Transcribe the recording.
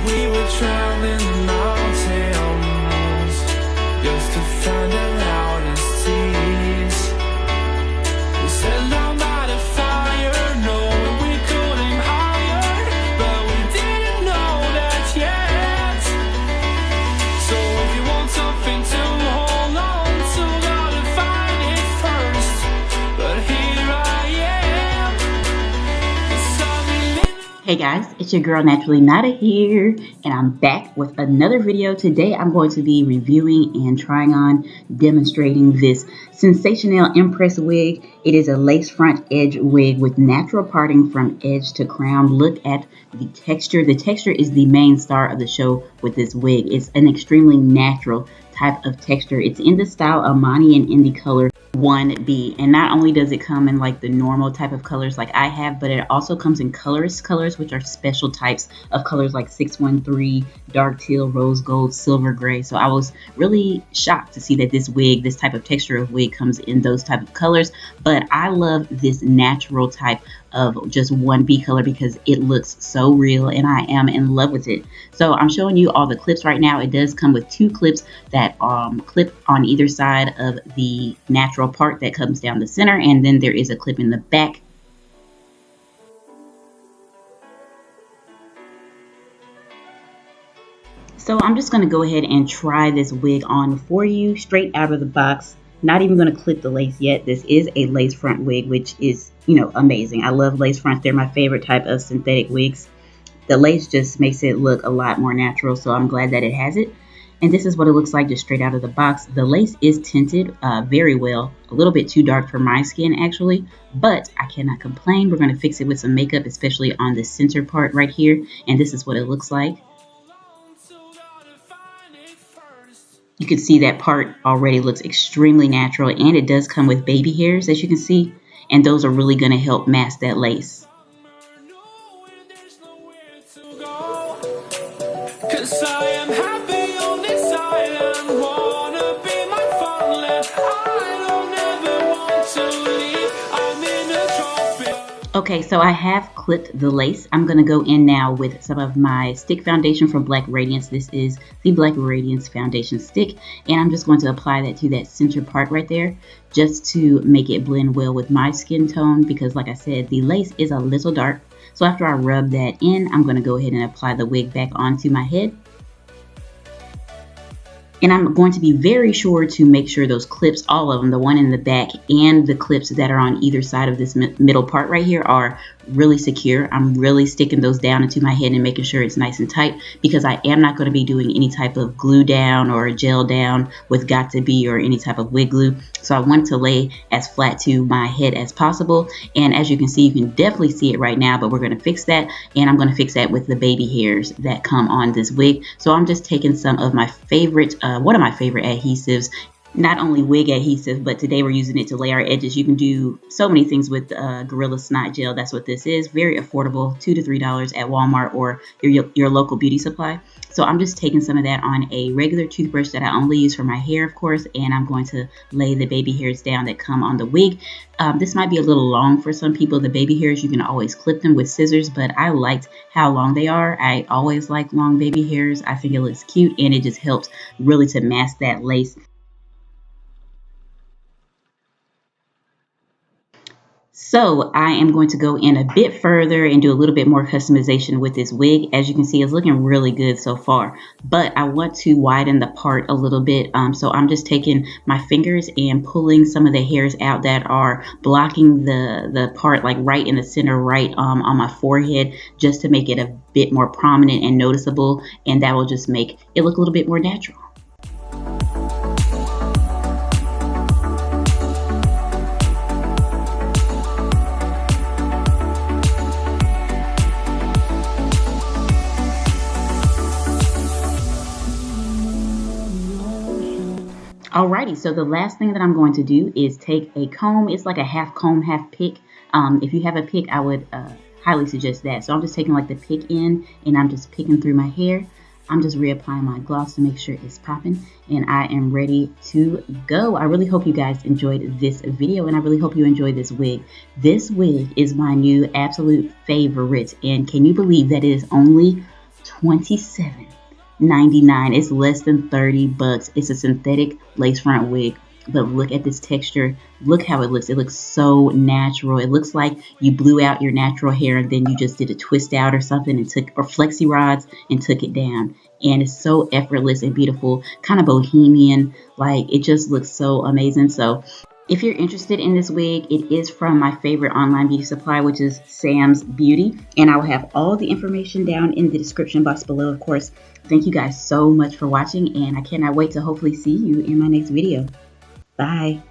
We were traveling mountains just to find the loudest tears. We set down by the fire, knowing we couldn't hide, but we didn't know that yet. So if you want something to hold on to, gotta find it first. But here I am. Hey guys, it's your girl Naturally Nata here, and I'm back with another video. Today I'm going to be reviewing and trying on demonstrating this Sensationnel Empress wig. It is a lace front edge wig with natural parting from edge to crown. Look at the texture. The texture is the main star of the show with this wig. It's an extremely natural type of texture. It's in the style Amani and in the color 1B, and not only does it come in like the normal type of colors like I have, but it also comes in colorist colors, which are special types of colors like 613, dark teal, rose gold, silver gray. So I was really shocked to see that this wig, this type of texture of wig, comes in those type of colors. But I love this natural type of just 1B color because it looks so real and I am in love with it. So I'm showing you all the clips right now. It does come with 2 clips that clip on either side of the natural part that comes down the center, and then there is a clip in the back. So I'm just going to go ahead and try this wig on for you straight out of the box. Not even going to clip the lace yet. This is a lace front wig, which is, you know, amazing. I love lace fronts. They're my favorite type of synthetic wigs. The lace just makes it look a lot more natural, so I'm glad that it has it. And this is what it looks like just straight out of the box. The lace is tinted very well. A little bit too dark for my skin actually, but I cannot complain. We're going to fix it with some makeup, especially on the center part right here. And this is what it looks like. You can see that part already looks extremely natural, and it does come with baby hairs, as you can see, and those are really going to help mask that lace. Okay, so I have clipped the lace. I'm going to go in now with some of my stick foundation from Black Radiance. This is the Black Radiance foundation stick, and I'm just going to apply that to that center part right there just to make it blend well with my skin tone, because like I said, the lace is a little dark. So after I rub that in, I'm going to go ahead and apply the wig back onto my head. And I'm going to be very sure to make sure those clips, all of them, the one in the back and the clips that are on either side of this middle part right here, are really secure. I'm really sticking those down into my head and making sure it's nice and tight, because I am not going to be doing any type of glue down or gel down with Got2b or any type of wig glue. So I want to lay as flat to my head as possible. And as you can see, you can definitely see it right now, but we're going to fix that. And I'm going to fix that with the baby hairs that come on this wig. So I'm just taking some of my favorite, one of my favorite adhesives. Not only wig adhesive, but today we're using it to lay our edges. You can do so many things with Gorilla Snot Gel. That's what this is. Very affordable, $2 to $3 at Walmart or your local beauty supply. So I'm just taking some of that on a regular toothbrush that I only use for my hair, of course, and I'm going to lay the baby hairs down that come on the wig. This might be a little long for some people. The baby hairs, you can always clip them with scissors, but I liked how long they are. I always like long baby hairs. I think it looks cute, and it just helps really to mask that lace. So I am going to go in a bit further and do a little bit more customization with this wig. As you can see, it's looking really good so far, but I want to widen the part a little bit. So I'm just taking my fingers and pulling some of the hairs out that are blocking the part like right in the center, right on my forehead, just to make it a bit more prominent and noticeable. And that will just make it look a little bit more natural. Alrighty, so the last thing that I'm going to do is take a comb. It's like a half comb, half pick. If you have a pick, I would highly suggest that. So I'm just taking like the pick in, and I'm just picking through my hair. I'm just reapplying my gloss to make sure it's popping, and I am ready to go. I really hope you guys enjoyed this video, and I really hope you enjoyed this wig. This wig is my new absolute favorite, and can you believe that it is only $27.99. It's less than 30 bucks. It's a synthetic lace front wig. But look at this texture. Look how it looks. It looks so natural. It looks like you blew out your natural hair and then you just did a twist out or something and took, or flexi rods and took it down. And it's so effortless and beautiful, kind of bohemian. Like, it just looks so amazing. So if you're interested in this wig, it is from my favorite online beauty supply, which is Sam's Beauty. And I will have all the information down in the description box below, of course. Thank you guys so much for watching, and I cannot wait to hopefully see you in my next video. Bye.